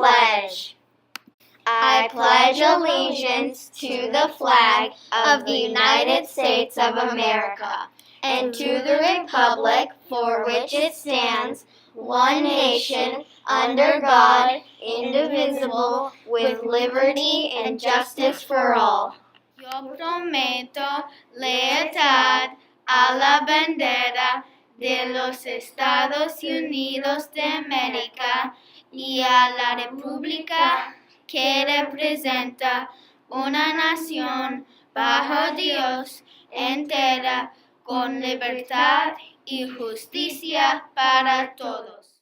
pledge. I pledge allegiance to the flag of the United States of America and to the republic for which it stands, one nation, under God, indivisible, with liberty and justice for all. Yo prometo lealtad a la bandera de los Estados Unidos de América y a la república que representa una nación bajo Dios entera con libertad y justicia para todos.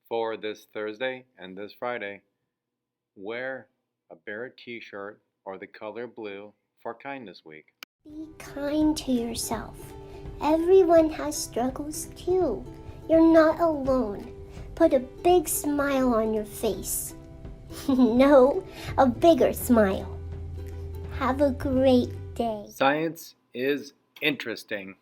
For this Thursday and this Friday, wear a Barrett t-shirt or the color blue for Kindness Week. Be kind to yourself. Everyone has struggles too. You're not alone. Put a big smile on your face. No, a bigger smile. Have a great day. Science is interesting.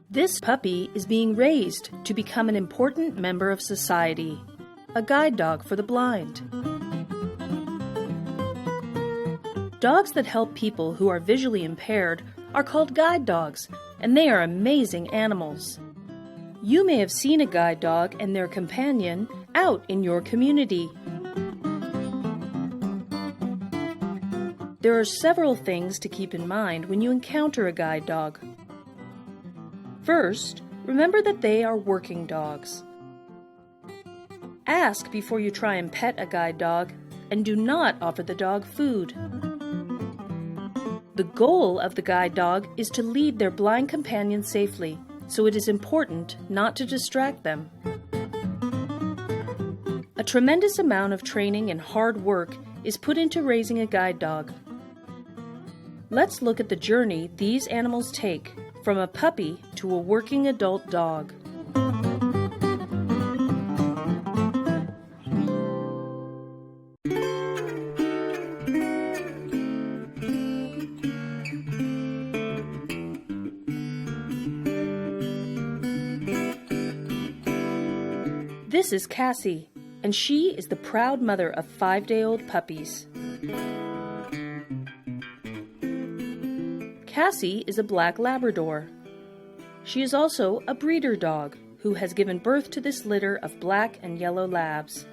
This puppy is being raised to become an important member of society, a guide dog for the blind. Dogs that help people who are visually impaired are called guide dogs, and they are amazing animals. You may have seen a guide dog and their companion out in your community. There are several things to keep in mind when you encounter a guide dog. First, remember that they are working dogs. Ask before you try and pet a guide dog, and do not offer the dog food. The goal of the guide dog is to lead their blind companion safely, so it is important not to distract them. A tremendous amount of training and hard work is put into raising a guide dog. Let's look at the journey these animals take from a puppy to a working adult dog. This is Cassie, and she is the proud mother of 5-day-old puppies. Cassie is a black Labrador. She is also a breeder dog who has given birth to this litter of black and yellow labs.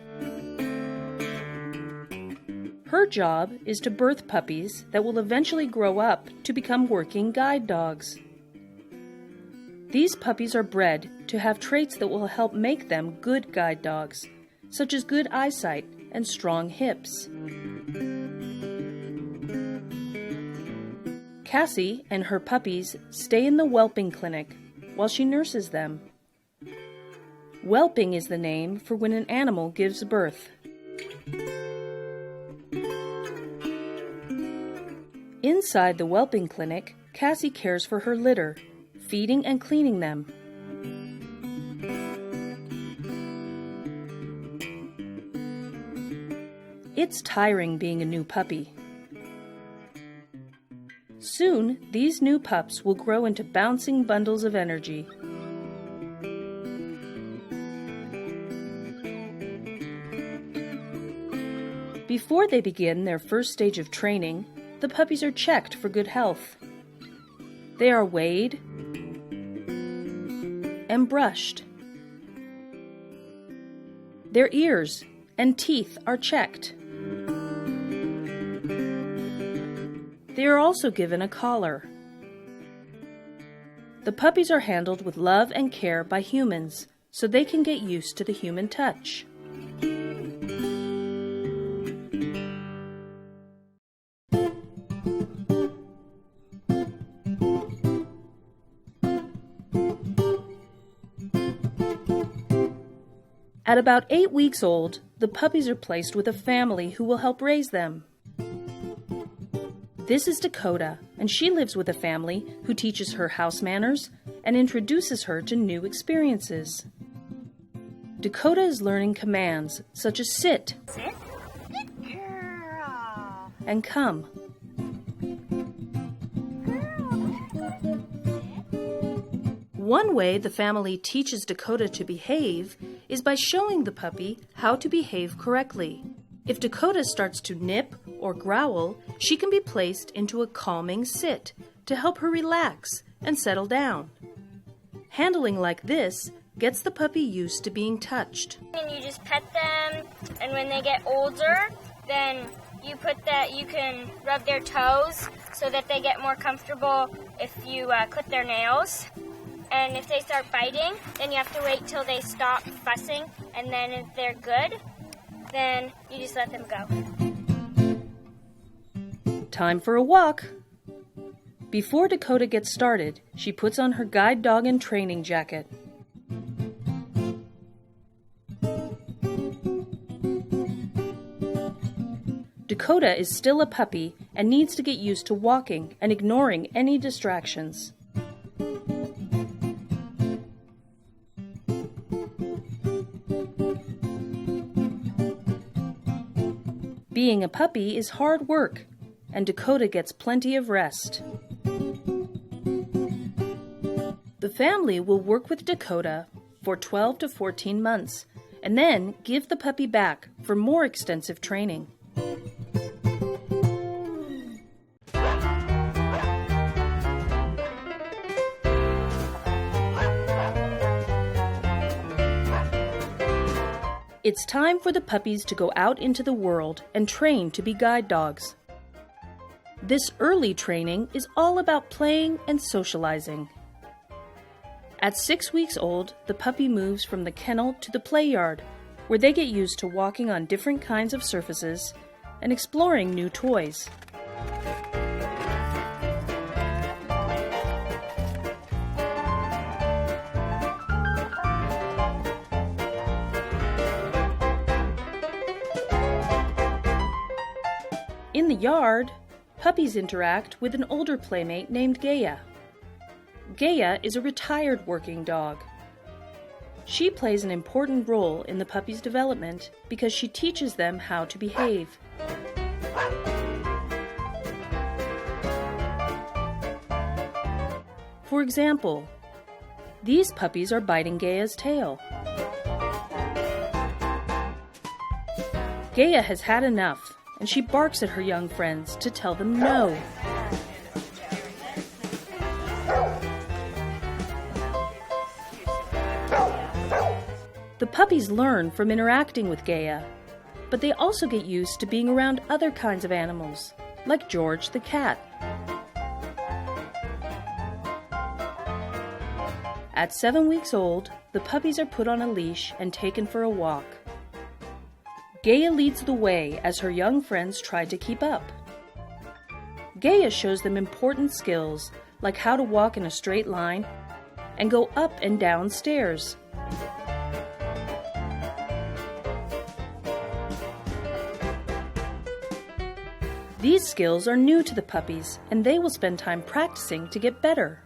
Her job is to birth puppies that will eventually grow up to become working guide dogs. These puppies are bred to have traits that will help make them good guide dogs, such as good eyesight and strong hips. Cassie and her puppies stay in the whelping clinic while she nurses them. Whelping is the name for when an animal gives birth. Inside the whelping clinic, Cassie cares for her litter, feeding and cleaning them. It's tiring being a new puppy. Soon, these new pups will grow into bouncing bundles of energy. Before they begin their first stage of training, the puppies are checked for good health. They are weighed and brushed. Their ears and teeth are checked. They are also given a collar. The puppies are handled with love and care by humans, so they can get used to the human touch. At about 8 weeks old, the puppies are placed with a family who will help raise them. This is Dakota, and she lives with a family who teaches her house manners and introduces her to new experiences. Dakota is learning commands such as sit, Sit. Good and come. One way the family teaches Dakota to behave is by showing the puppy how to behave correctly. If Dakota starts to nip or growl, she can be placed into a calming sit to help her relax and settle down. Handling like this gets the puppy used to being touched. And you just pet them, and when they get older, then you can rub their toes so that they get more comfortable if you clip their nails. And if they start biting, then you have to wait till they stop fussing, and then if they're good, then you just let them go. Time for a walk. Before Dakota gets started, she puts on her guide dog and training jacket. Dakota is still a puppy and needs to get used to walking and ignoring any distractions. Being a puppy is hard work, and Dakota gets plenty of rest. The family will work with Dakota for 12 to 14 months, and then give the puppy back for more extensive training. It's time for the puppies to go out into the world and train to be guide dogs. This early training is all about playing and socializing. At 6 weeks old, the puppy moves from the kennel to the play yard, where they get used to walking on different kinds of surfaces and exploring new toys. In the yard, puppies interact with an older playmate named Gaia. Gaia is a retired working dog. She plays an important role in the puppy's development because she teaches them how to behave. For example, these puppies are biting Gaia's tail. Gaia has had enough, and she barks at her young friends to tell them no. The puppies learn from interacting with Gaia, but they also get used to being around other kinds of animals, like George the cat. At 7 weeks old, the puppies are put on a leash and taken for a walk. Gaia leads the way as her young friends try to keep up. Gaia shows them important skills like how to walk in a straight line and go up and down stairs. These skills are new to the puppies, and they will spend time practicing to get better.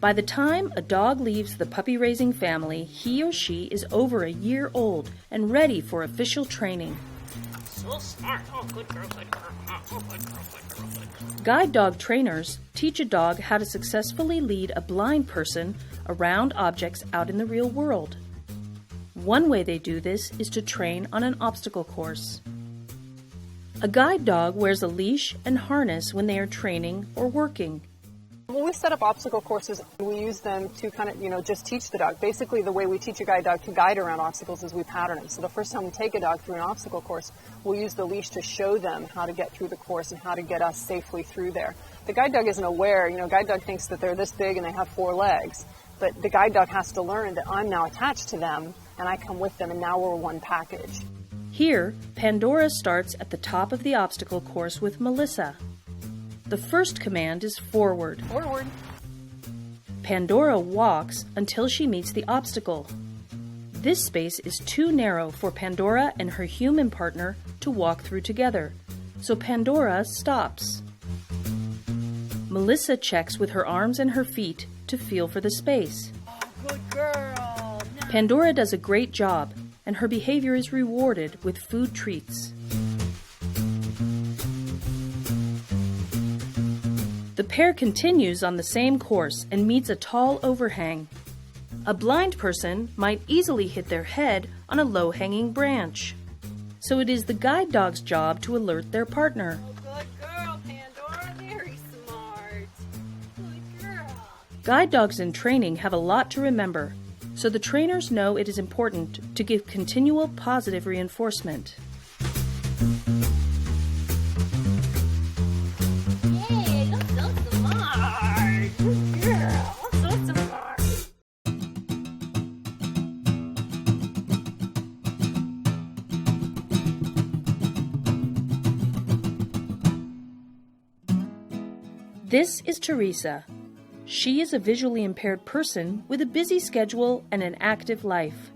By the time a dog leaves the puppy-raising family, he or she is over a year old and ready for official training. So smart. Oh, good girl, good girl. Oh, good girl, good girl, good girl. Guide dog trainers teach a dog how to successfully lead a blind person around objects out in the real world. One way they do this is to train on an obstacle course. A guide dog wears a leash and harness when they are training or working. When we set up obstacle courses, we use them to kind of, just teach the dog. Basically, the way we teach a guide dog to guide around obstacles is we pattern them. So the first time we take a dog through an obstacle course, we'll use the leash to show them how to get through the course and how to get us safely through there. The guide dog isn't aware. Guide dog thinks that they're this big and they have 4 legs. But the guide dog has to learn that I'm now attached to them and I come with them and now we're one package. Here, Pandora starts at the top of the obstacle course with Melissa. The first command is forward. Forward. Pandora walks until she meets the obstacle. This space is too narrow for Pandora and her human partner to walk through together, so Pandora stops. Melissa checks with her arms and her feet to feel for the space. Good girl. Pandora does a great job, and her behavior is rewarded with food treats. The pair continues on the same course and meets a tall overhang. A blind person might easily hit their head on a low-hanging branch. So it is the guide dog's job to alert their partner. Good girl, Pandora. Very smart. Good girl. Guide dogs in training have a lot to remember, so the trainers know it is important to give continual positive reinforcement. Yay, that's so smart. Good girl. So smart. This is Teresa. She is a visually impaired person with a busy schedule and an active life.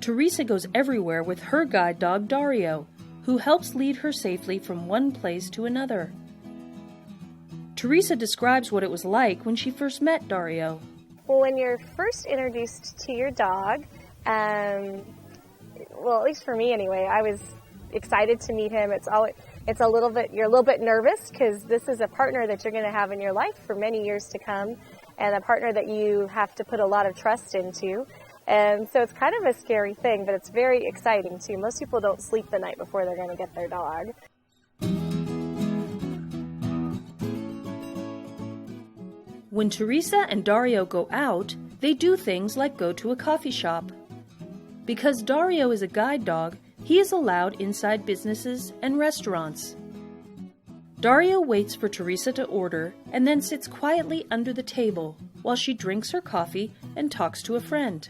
Teresa goes everywhere with her guide dog Dario, who helps lead her safely from one place to another. Teresa describes what it was like when she first met Dario. Well, when you're first introduced to your dog, well, at least for me anyway, I was excited to meet him. You're a little bit nervous because this is a partner that you're going to have in your life for many years to come, and a partner that you have to put a lot of trust into. And so it's kind of a scary thing, but it's very exciting too. Most people don't sleep the night before they're going to get their dog. When Teresa and Dario go out, they do things like go to a coffee shop. Because Dario is a guide dog, he is allowed inside businesses and restaurants. Dario waits for Teresa to order and then sits quietly under the table while she drinks her coffee and talks to a friend.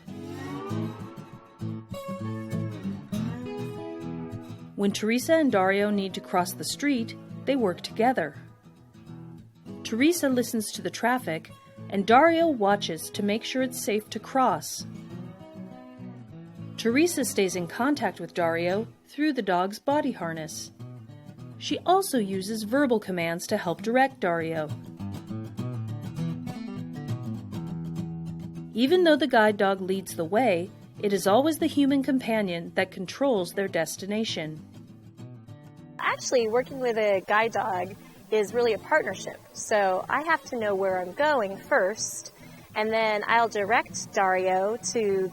When Teresa and Dario need to cross the street, they work together. Teresa listens to the traffic, and Dario watches to make sure it's safe to cross. Teresa stays in contact with Dario through the dog's body harness. She also uses verbal commands to help direct Dario. Even though the guide dog leads the way, it is always the human companion that controls their destination. Actually, working with a guide dog is really a partnership. So I have to know where I'm going first, and then I'll direct Dario to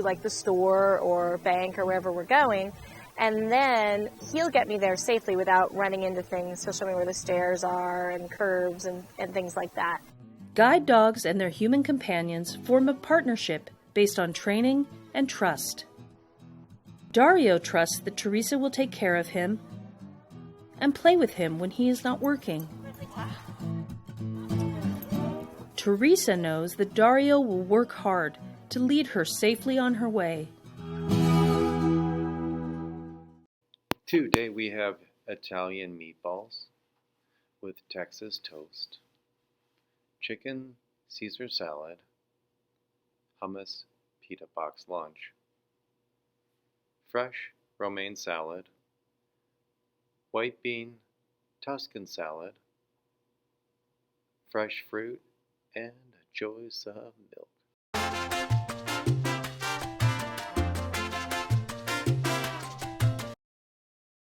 like the store or bank or wherever we're going, and then he'll get me there safely without running into things. He'll show me where the stairs are and curbs and things like that. Guide dogs and their human companions form a partnership based on training and trust. Dario trusts that Teresa will take care of him and play with him when he is not working. Teresa knows that Dario will work hard to lead her safely on her way. Today we have Italian meatballs with Texas toast, chicken Caesar salad, hummus pita box lunch, fresh romaine salad, white bean Tuscan salad, fresh fruit, and a choice of milk.